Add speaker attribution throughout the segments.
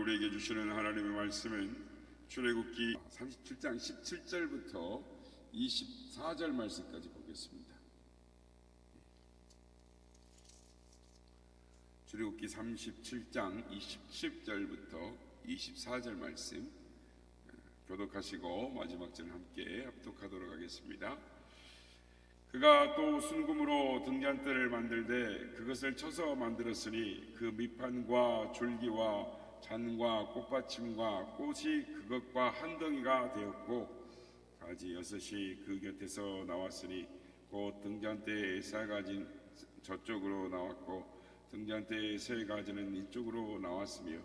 Speaker 1: 우리에게 주시는 하나님의 말씀은 출애굽기 37장 17절부터 24절 말씀까지 보겠습니다. 출애굽기 37장 17절부터 24절 말씀 교독하시고 마지막 절 함께 합독하도록 하겠습니다. 그가 또 순금으로 등잔대를 만들되 그것을 쳐서 만들었으니 그 밑판과 줄기와 잔과 꽃받침과 꽃이 그것과 한 덩이가 되었고 가지 6이 그 곁에서 나왔으니 곧 등잔대의 3가지는 저쪽으로 나왔고 등잔대의 3가지는 이쪽으로 나왔으며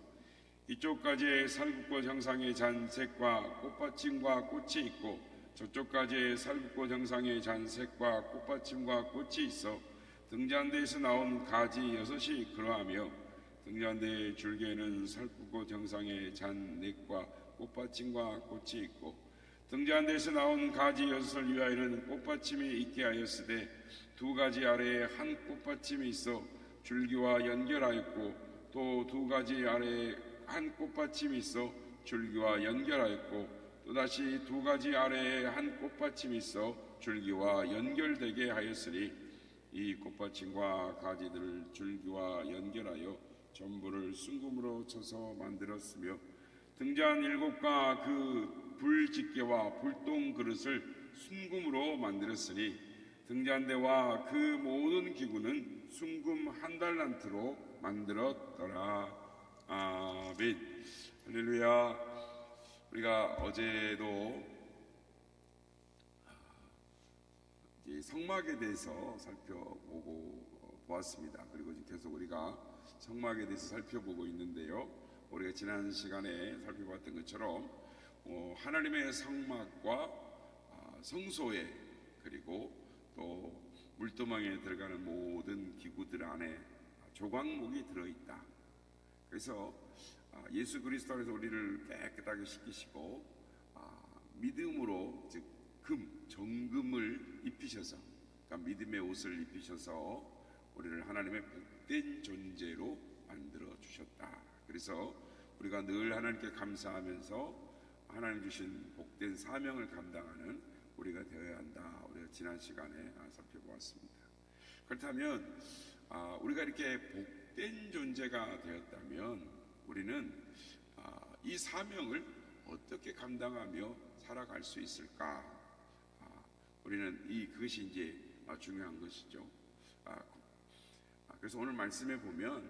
Speaker 1: 이쪽 가지에 살굽고 형상의 잔색과 꽃받침과 꽃이 있고 저쪽 가지에 살굽고 형상의 잔색과 꽃받침과 꽃이 있어 등잔대에서 나온 가지 6이 그러하며 등잔대의 줄기에는 살굽고 형상의 잔넥과 꽃받침과 꽃이 있고 등잔대에서 나온 가지 6을 위하여는 꽃받침이 있게 하였으되 2가지 아래에 한 꽃받침이 있어 줄기와 연결하였고 또 2가지 아래에 한 꽃받침이 있어 줄기와 연결하였고 또다시 2가지 아래에 한 꽃받침이 있어 줄기와 연결되게 하였으니 이 꽃받침과 가지들을 줄기와 연결하여 전부를 순금으로 쳐서 만들었으며 등잔 7과 그 불집게와 불똥 그릇을 순금으로 만들었으니 등잔대와 그 모든 기구는 순금 1달란트로 만들었더라. 아멘. 할렐루야. 우리가 어제도 성막에 대해서 살펴보고 보았습니다. 그리고 지금 계속 우리가 성막에 대해서 살펴보고 있는데요. 우리가 지난 시간에 살펴봤던 것처럼 하나님의 성막과 성소에 그리고 또 물두멍에 들어가는 모든 기구들 안에 조각목이 들어있다. 그래서 예수 그리스도 안에서 우리를 깨끗하게 씻기시고 믿음으로 즉 정금을 입히셔서 그러니까 믿음의 옷을 입히셔서 우리를 하나님의 복된 존재로 만들어 주셨다. 그래서 우리가 늘 하나님께 감사하면서 하나님 주신 복된 사명을 감당하는 우리가 되어야 한다. 우리가 지난 시간에 살펴보았습니다. 그렇다면 우리가 이렇게 복된 존재가 되었다면 우리는 이 사명을 어떻게 감당하며 살아갈 수 있을까? 우리는 그것이 이제 중요한 것이죠. 그래서 오늘 말씀에 보면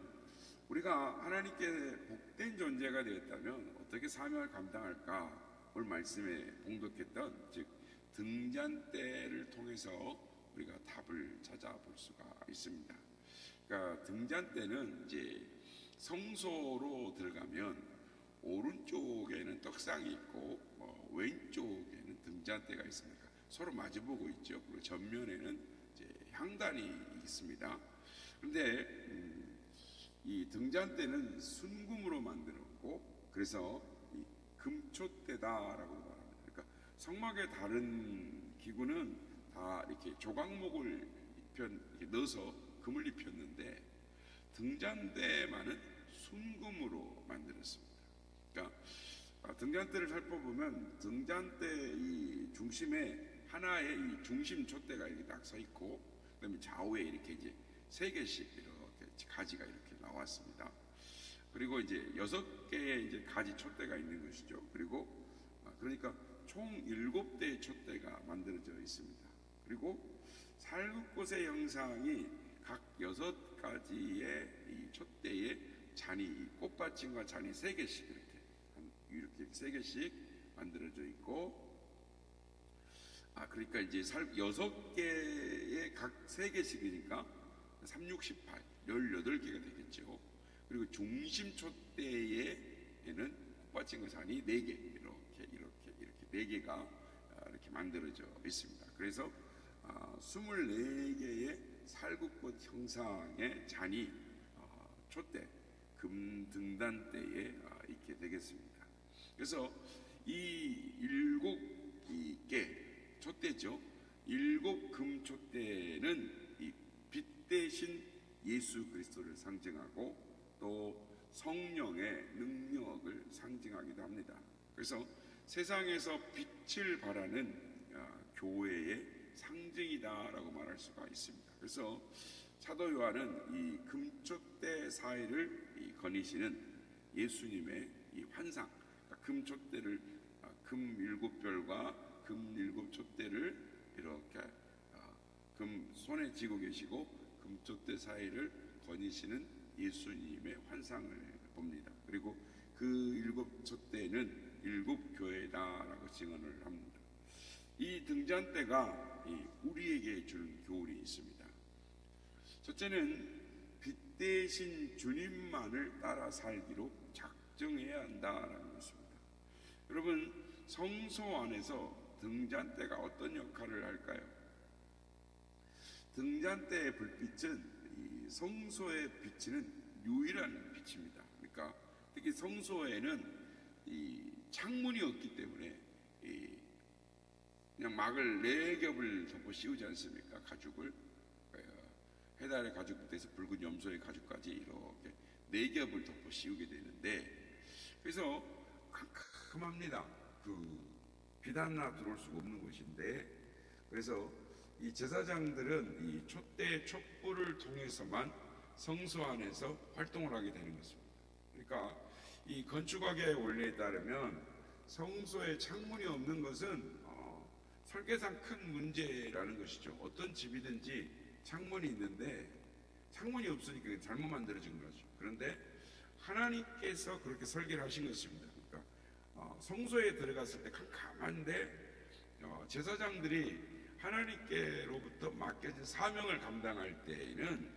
Speaker 1: 우리가 하나님께 복된 존재가 되었다면 어떻게 사명을 감당할까? 오늘 말씀에 봉독했던 즉 등잔대를 통해서 우리가 답을 찾아볼 수가 있습니다. 그러니까 등잔대는 이제 성소로 들어가면 오른쪽에는 떡상이 있고 왼쪽에는 등잔대가 있습니다. 서로 마주보고 있죠. 그리고 전면에는 이제 향단이 있습니다. 그런데 이 등잔대는 순금으로 만들었고 그래서 이 금촛대다라고 말합니다. 그러니까 성막의 다른 기구는 다 이렇게 조각목을 이렇게 넣어서 금을 입혔는데 등잔대만은 순금으로 만들었습니다. 그러니까 등잔대를 살펴보면 등잔대 이 중심에 하나의 이 중심 촛대가 이렇게 딱 서 있고 그다음에 좌우에 이렇게 이제 3개씩 이렇게 가지가 이렇게 나왔습니다. 그리고 이제 6개의 이제 가지 촛대가 있는 것이죠. 그리고 그러니까 총 7대의 촛대가 만들어져 있습니다. 그리고 살구꽃의 형상이 각 6가지의 이 촛대에 잔이 꽃받침과 잔이 3개씩 이렇게 3개씩 만들어져 있고 그러니까 이제 6개의 각 3개씩이니까 3, 6, 18, 18개가 되겠죠. 그리고 중심 촛대에는 꽃받침과 잔이 4개 이렇게 4개가 이렇게 만들어져 있습니다. 그래서 24개의 살구꽃 형상의 잔이 촛대 금 등잔대에 있게 되겠습니다. 그래서 이 7개 촛대죠. 7금 촛대는 이 빛 대신 예수 그리스도를 상징하고 또 성령의 능력을 상징하기도 합니다. 그래서 세상에서 빛을 발하는 교회의 상징이다라고 말할 수가 있습니다. 그래서 사도 요한은 이 금촛대 사이를 거니시는 예수님의 이 환상, 그러니까 금촛대를 금 7별과 금 7촛대를 이렇게 금 손에 쥐고 계시고 금촛대 사이를 거니시는 예수님의 환상을 봅니다. 그리고 그 7촛대는 7교회다라고 증언을 합니다. 이 등잔대가 우리에게 주는 교훈이 있습니다. 첫째는 빛 대신 주님만을 따라 살기로 작정해야 한다라는 것입니다. 여러분, 성소 안에서 등잔대가 어떤 역할을 할까요? 등잔대의 불빛은 이 성소에 비치는 유일한 빛입니다. 그러니까 특히 성소에는 이 창문이 없기 때문에 그냥 막을 4겹을 덮어 씌우지 않습니까? 가죽을 해달의 가죽부터 해서 붉은 염소의 가죽까지 이렇게 4겹을 덮어 씌우게 되는데, 그래서 캄캄합니다. 빛 하나 들어올 수가 없는 곳인데, 그래서 이 제사장들은 이 촛대 촛불을 통해서만 성소 안에서 활동을 하게 되는 것입니다. 그러니까 이 건축학의 원리에 따르면 성소에 창문이 없는 것은 설계상 큰 문제라는 것이죠. 어떤 집이든지 창문이 있는데 창문이 없으니까 잘못 만들어진 거죠. 그런데 하나님께서 그렇게 설계를 하신 것입니다. 그러니까 성소에 들어갔을 때 캄캄한데 제사장들이 하나님께로부터 맡겨진 사명을 감당할 때에는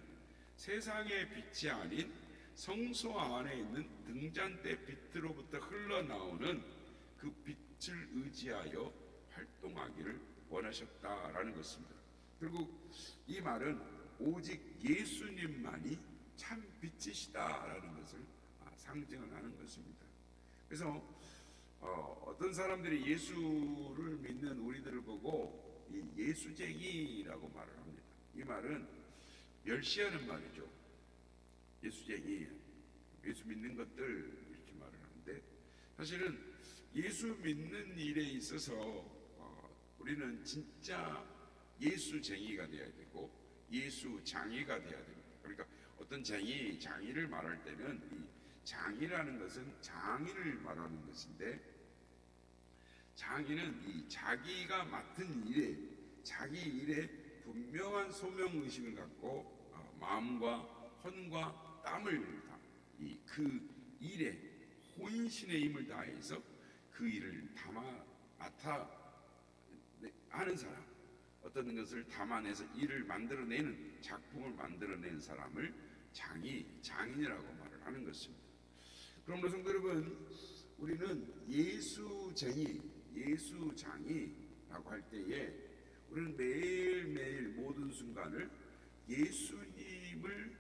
Speaker 1: 세상의 빛이 아닌 성소 안에 있는 등잔대 빛으로부터 흘러나오는 그 빛을 의지하여 활동하기를 원하셨다라는 것입니다. 결국 이 말은 오직 예수님만이 참 빛이시다라는 것을 상징을 하는 것입니다. 그래서 어떤 사람들이 예수를 믿는 우리들을 보고 이 예수쟁이라고 말을 합니다. 이 말은 멸시하는 말이죠. 예수쟁이, 예수 믿는 것들 이렇게 말을 하는데, 사실은 예수 믿는 일에 있어서 우리는 진짜 예수쟁이가 되어야 되고 예수장이가 되어야 됩니다. 그러니까 어떤 장이를 말할 때는 이 장이라는 것은 장인을 말하는 것인데, 장인은 이 자기가 맡은 일에, 자기 일에 분명한 소명의식을 갖고 마음과 혼과 땀을 그 일에 혼신의 힘을 다해서 그 일을 맡아 하는 사람, 어떤 것을 담아내서 일을 만들어내는, 작품을 만들어내는 사람을 장인이라고 말을 하는 것입니다. 그러므로 성도 여러분, 우리는 예수쟁이, 예수장이라고 할 때에 우리는 매일매일 모든 순간을 예수님을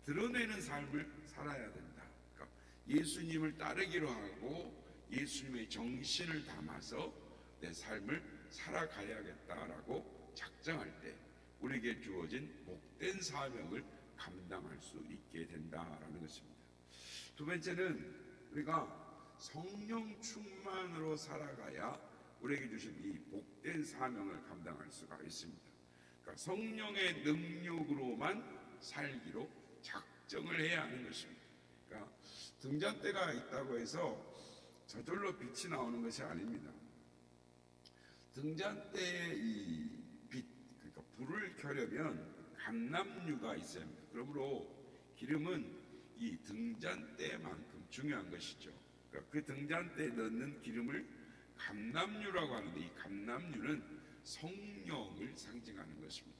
Speaker 1: 드러내는 삶을 살아야 된다. 그러니까 예수님을 따르기로 하고 예수님의 정신을 담아서 내 삶을 살아가야겠다라고 작정할 때 우리에게 주어진 복된 사명을 감당할 수 있게 된다라는 것입니다. 두 번째는 우리가 성령 충만으로 살아가야 우리에게 주신 이 복된 사명을 감당할 수가 있습니다. 그러니까 성령의 능력으로만 살기로 작정을 해야 하는 것입니다. 그러니까 등잔대가 있다고 해서 저절로 빛이 나오는 것이 아닙니다. 등잔대에 이 빛, 그러니까 불을 켜려면 감람유가 있어야 합니다. 그러므로 기름은 이 등잔대만큼 중요한 것이죠. 그러니까 그 등잔대에 넣는 기름을 감람유라고 하는데, 이 감람유는 성령을 상징하는 것입니다.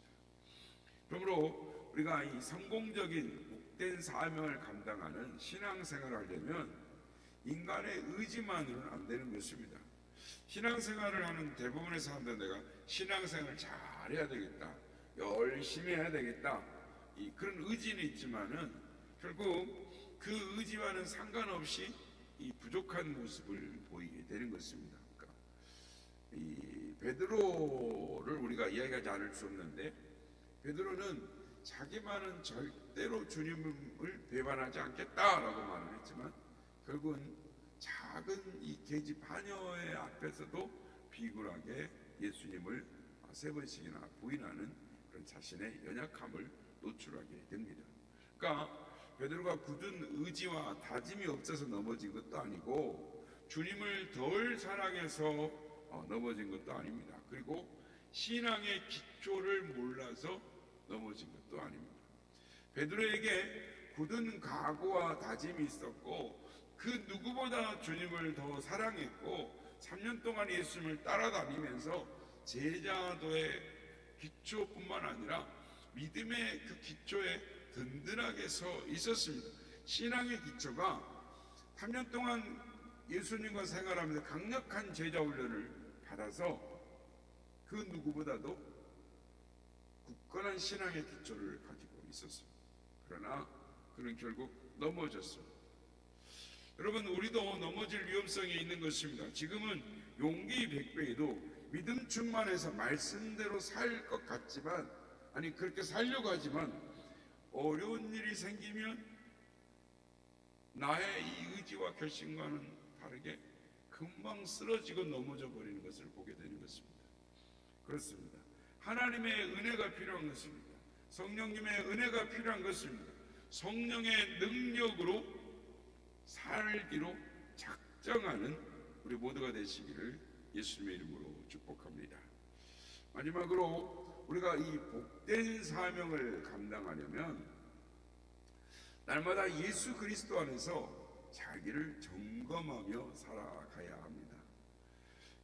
Speaker 1: 그러므로 우리가 이 성공적인 복된 사명을 감당하는 신앙생활을 하려면 인간의 의지만으로는 안 되는 것입니다. 신앙생활을 하는 대부분의 사람들은 내가 신앙생활을 잘해야 되겠다, 열심히 해야 되겠다, 그런 의지는 있지만은 결국 그 의지와는 상관없이 이 부족한 모습을 보이게 되는 것입니다. 그러니까 이 베드로를 우리가 이야기하지 않을 수 없는데, 베드로는 자기만은 절대로 주님을 배반하지 않겠다라고 말을 했지만 결국은 작은 이 계집 하녀의 앞에서도 비굴하게 예수님을 3번씩이나 부인하는 그런 자신의 연약함을 노출하게 됩니다. 그러니까 베드로가 굳은 의지와 다짐이 없어서 넘어진 것도 아니고 주님을 덜 사랑해서 넘어진 것도 아닙니다. 그리고 신앙의 기초를 몰라서 넘어진 것도 아닙니다. 베드로에게 굳은 각오와 다짐이 있었고 그 누구보다 주님을 더 사랑했고 3년 동안 예수님을 따라다니면서 제자도의 기초뿐만 아니라 믿음의 그 기초에 든든하게 서 있었습니다. 신앙의 기초가 3년 동안 예수님과 생활하면서 강력한 제자 훈련을 받아서 그 누구보다도 굳건한 신앙의 기초를 가지고 있었습니다. 그러나 그는 결국 넘어졌습니다. 여러분, 우리도 넘어질 위험성이 있는 것입니다. 지금은 용기 100배에도 믿음 충만해서 말씀대로 살 것 같지만, 아니 그렇게 살려고 하지만 어려운 일이 생기면 나의 이 의지와 결심과는 다르게 금방 쓰러지고 넘어져 버리는 것을 보게 되는 것입니다. 그렇습니다. 하나님의 은혜가 필요한 것입니다. 성령님의 은혜가 필요한 것입니다. 성령의 능력으로 살기로 작정하는 우리 모두가 되시기를 예수님의 이름으로 축복합니다. 마지막으로 우리가 이 복된 사명을 감당하려면 날마다 예수 그리스도 안에서 자기를 점검하며 살아가야 합니다.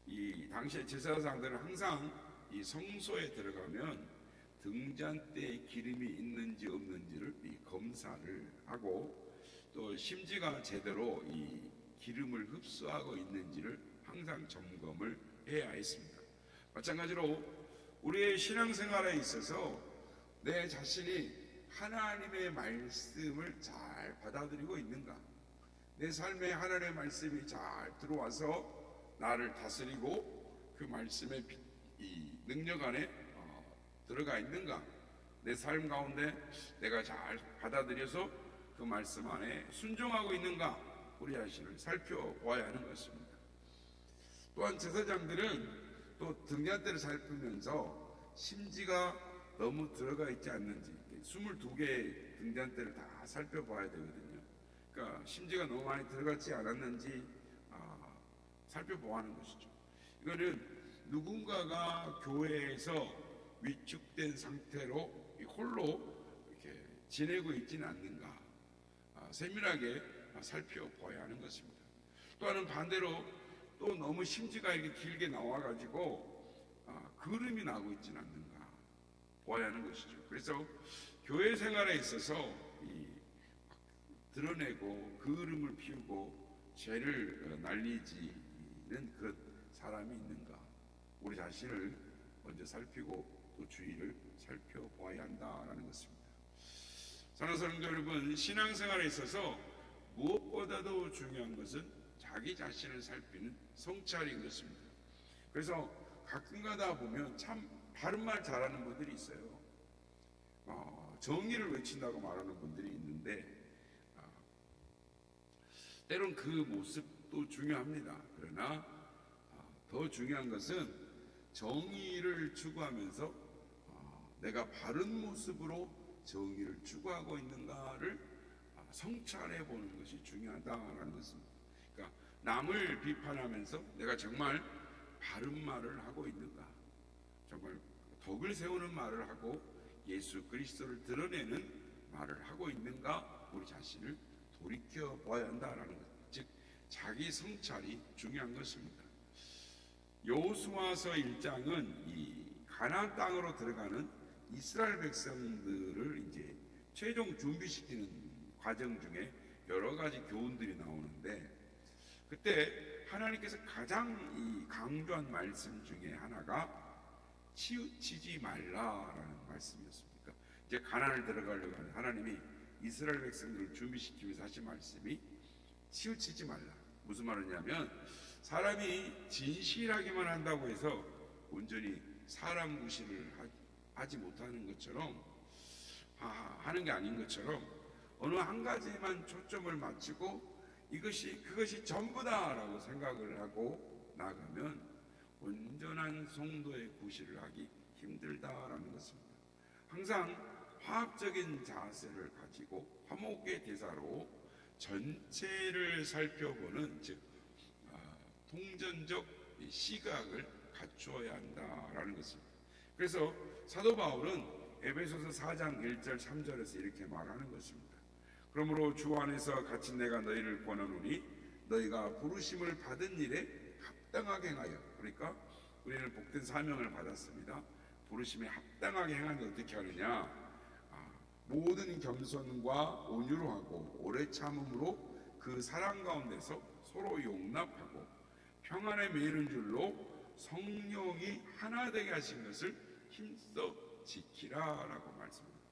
Speaker 1: 이 당시의 제사장들은 항상 이 성소에 들어가면 등잔대에 기름이 있는지 없는지를 검사를 하고 또 심지가 제대로 이 기름을 흡수하고 있는지를 항상 점검을 해야 했습니다. 마찬가지로 우리의 신앙생활에 있어서 내 자신이 하나님의 말씀을 잘 받아들이고 있는가, 내 삶에 하나님의 말씀이 잘 들어와서 나를 다스리고 그 말씀의 이 능력 안에 들어가 있는가, 내 삶 가운데 내가 잘 받아들여서 그 말씀 안에 순종하고 있는가, 우리 자신을 살펴보아야 하는 것입니다. 또한 제사장들은 또 등잔대를 살피면서 심지가 너무 들어가 있지 않는지 22개의 등잔대를 다 살펴봐야 되거든요. 그러니까 심지가 너무 많이 들어가지 않았는지 살펴보아야 하는 것이죠. 이거는 누군가가 교회에서 위축된 상태로 홀로 이렇게 지내고 있지는 않는가, 세밀하게 살펴봐야 하는 것입니다. 또 하나는 반대로 또 너무 심지가 이렇게 길게 나와가지고 그름이 나고 있지는 않는가 보아야 하는 것이죠. 그래서 교회 생활에 있어서 드러내고 그름을 피우고 죄를 날리지는 그런 사람이 있는가, 우리 자신을 먼저 살피고 또 주위를 살펴보아야 한다라는 것입니다. 사랑하는 성도 여러분, 신앙생활에 있어서 무엇보다도 중요한 것은 자기 자신을 살피는 성찰인 것입니다. 그래서 가끔가다 보면 참 바른 말 잘하는 분들이 있어요. 정의를 외친다고 말하는 분들이 있는데 때론 그 모습도 중요합니다. 그러나 더 중요한 것은 정의를 추구하면서 내가 바른 모습으로 정의를 추구하고 있는가를 성찰해 보는 것이 중요하다라는 것입니다. 그러니까 남을 비판하면서 내가 정말 바른 말을 하고 있는가, 정말 덕을 세우는 말을 하고 예수 그리스도를 드러내는 말을 하고 있는가, 우리 자신을 돌이켜 봐야 한다라는 것, 즉 자기 성찰이 중요한 것입니다. 여호수아서 1장은 이 가나안 땅으로 들어가는 이스라엘 백성들을 이제 최종 준비시키는 과정 중에 여러 가지 교훈들이 나오는데, 그때 하나님께서 가장 강조한 말씀 중에 하나가 치우치지 말라라는 말씀이었습니다. 이제 가나안을 들어가려고 하는 하나님이 이스라엘 백성들을 준비시키면서 하신 말씀이 치우치지 말라. 무슨 말이냐면 사람이 진실하기만 한다고 해서 온전히 사람 무시를 하지 못하는 것처럼 하는 게 아닌 것처럼 어느 한 가지만 초점을 맞추고 그것이 전부다라고 생각을 하고 나가면 온전한 성도의 구실을 하기 힘들다라는 것입니다. 항상 화학적인 자세를 가지고 화목의 대사로 전체를 살펴보는, 즉 통전적 시각을 갖추어야 한다라는 것입니다. 그래서 사도 바울은 에베소서 4장 1절 3절에서 이렇게 말하는 것입니다. 그러므로 주 안에서 같이 내가 너희를 권하노니 너희가 부르심을 받은 일에 합당하게 행하여, 그러니까 우리는 복된 사명을 받았습니다. 부르심에 합당하게 행하는 어떻게 하느냐? 모든 겸손과 온유로 하고 오래 참음으로 그 사랑 가운데서 서로 용납하고 평안에 매이는 줄로 성령이 하나 되게 하신 것을 힘써 지키라라고 말씀합니다.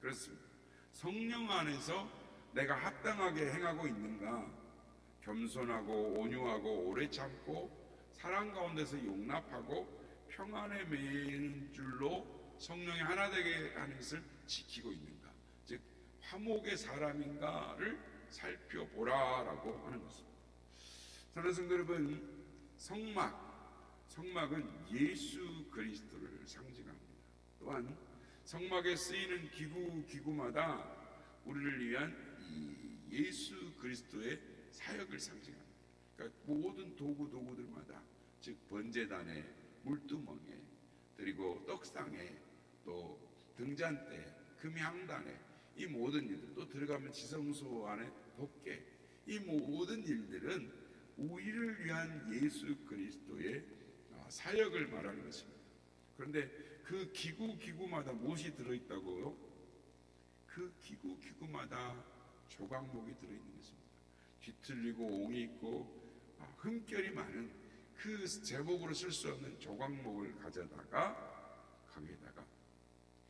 Speaker 1: 그렇습니다. 성령 안에서 내가 합당하게 행하고 있는가? 겸손하고 온유하고 오래 참고 사랑 가운데서 용납하고 평안에 매이는 줄로 성령이 하나 되게 하는 것을 지키고 있는가? 즉 화목의 사람인가를 살펴보라라고 하는 것입니다. 사랑하는 성도 여러분, 성막은 예수 그리스도를 상징합니다. 또한 성막에 쓰이는 기구마다 우리를 위한 이 예수 그리스도의 사역을 상징합니다. 그러니까 모든 도구들마다, 즉 번제단에, 물두멍에, 그리고 떡상에, 또 등잔대, 금향단에, 이 모든 일들, 또 들어가면 지성소 안에 법궤, 이 모든 일들은 우리를 위한 예수 그리스도의 사역을 말하는 것입니다. 그런데 그 기구마다 무엇이 들어있다고요? 그 기구마다 조각목이 들어있는 것입니다. 뒤틀리고 옹이 있고 흠결이 많은 그 제목으로 쓸 수 없는 조각목을 가져다가 거기에다가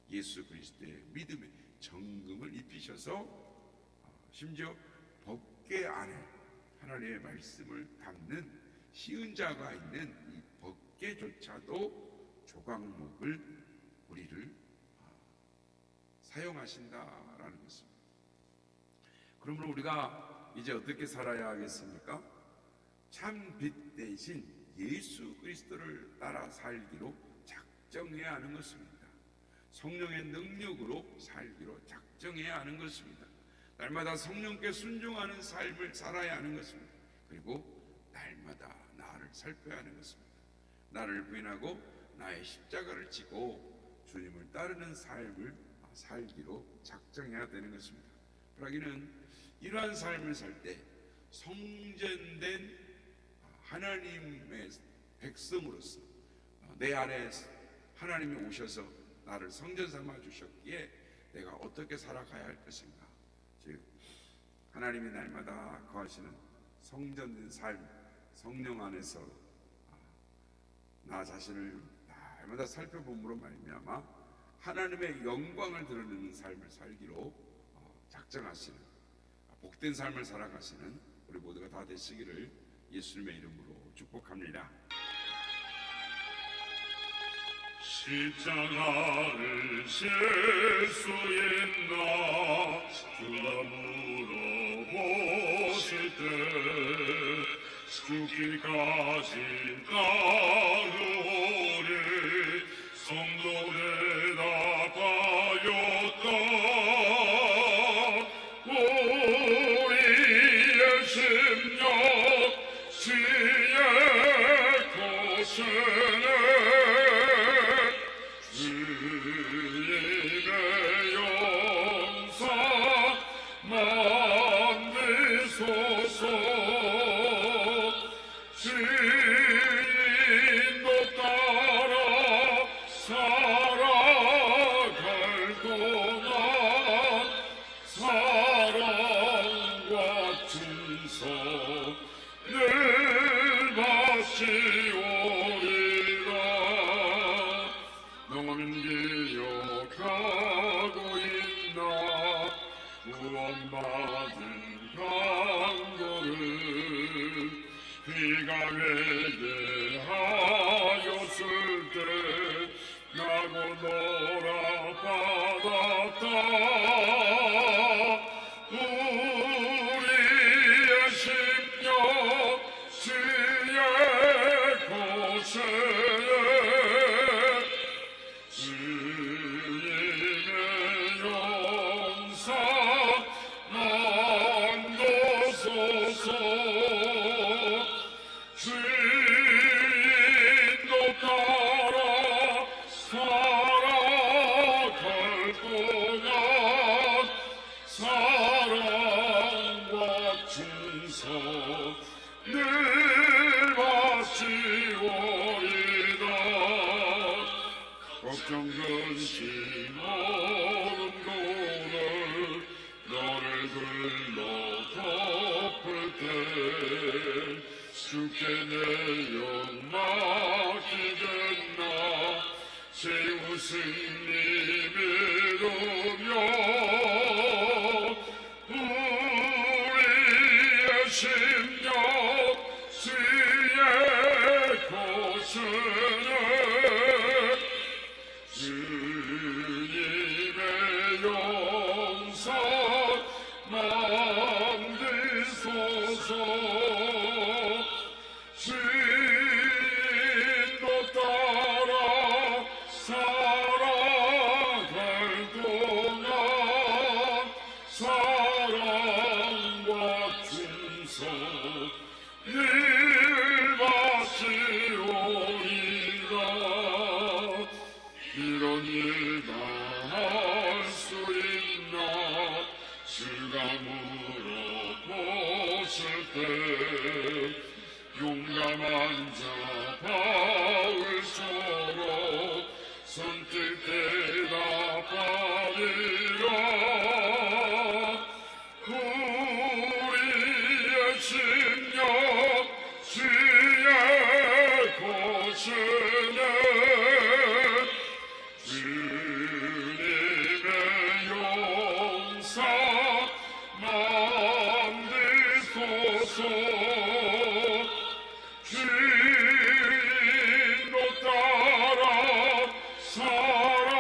Speaker 1: 예수 그리스도의 믿음의 정금을 입히셔서 심지어 법궤 안에 하나님의 말씀을 담는 시은자가 있는 이 법궤조차도 조각목을 우리를 사용하신다라는 것입니다. 그러므로 우리가 이제 어떻게 살아야 하겠습니까? 참 빛 대신 예수 그리스도를 따라 살기로 작정해야 하는 것입니다. 성령의 능력으로 살기로 작정해야 하는 것입니다. 날마다 성령께 순종하는 삶을 살아야 하는 것입니다. 그리고 날마다 나를 살펴야 하는 것입니다. 나를 부인하고 나의 십자가를 지고 주님을 따르는 삶을 살기로 작정해야 되는 것입니다. 그러기는 이러한 삶을 살 때 성전된 하나님의 백성으로서 내 안에 하나님이 오셔서 나를 성전 삼아 주셨기에 내가 어떻게 살아가야 할 것인가? 즉 하나님이 날마다 거하시는 성전된 삶, 성령 안에서 나 자신을 날마다 살펴봄으로 말미암아 하나님의 영광을 드러내는 삶을 살기로 작정하시는 복된 삶을 살아가시는 우리 모두가 다 되시기를 예수님의 이름으로 축복합니다.
Speaker 2: 십자가를 질 수 있나 주가 물어보실 때 죽기까지 따르오리 성도 대답하였다. 우리의 심령 지혜 고세네 주님의 영상 만드소서. 주인도 따라 살아갈 동안 사랑과 진성 늘 마시오리라. 너는 기억하고 있나 구원받은 강도를 비가 회개하였을 때 나고 너라 받았다. 충성 늘 바치오리다. 걱정 근심 어둠도를 너를 불러 덮을 때 주께 내 영 맡기겠나. 제우승리 믿으며 우리의 심령 주의 것은 주님의 영상 만드소서. 주인도 따라 살아갈 동안 사랑과 충성 늘 바치오리라. 이런 일 다 할 수 있나. 주가 물어보실 때 용감한 자 바울처럼 선뜻 대답하리라. 우리의 심령 주의 것이네. 주님의 영상 만드소서. 주인도 따라 살아갈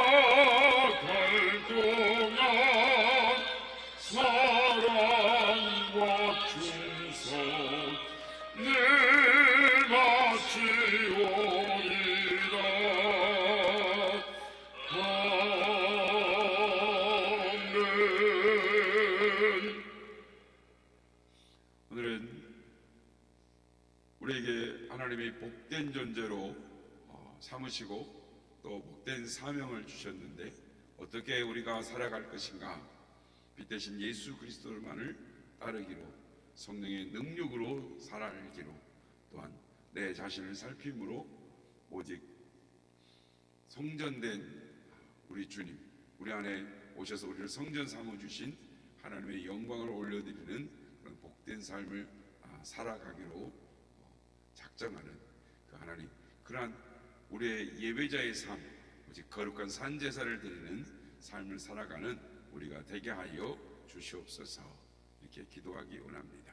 Speaker 2: 동안 사랑과 충성 늘 바치오리라. 아멘.
Speaker 1: 오늘은 우리에게 하나님이 복된 존재로 삼으시고 또 복된 사명을 주셨는데 어떻게 우리가 살아갈 것인가. 빛 대신 예수 그리스도만을 따르기로 성령의 능력으로 살아가기로 또한 내 자신을 살핌으로 오직 성전된 우리 주님, 우리 안에 오셔서 우리를 성전 삼아주신 하나님의 영광을 올려드리는 그런 복된 삶을 살아가기로 작정하는 그 하나님, 그러한 우리의 예배자의 삶, 오직 거룩한 산제사를 드리는 삶을 살아가는 우리가 되게 하여 주시옵소서. 이렇게 기도하기 원합니다.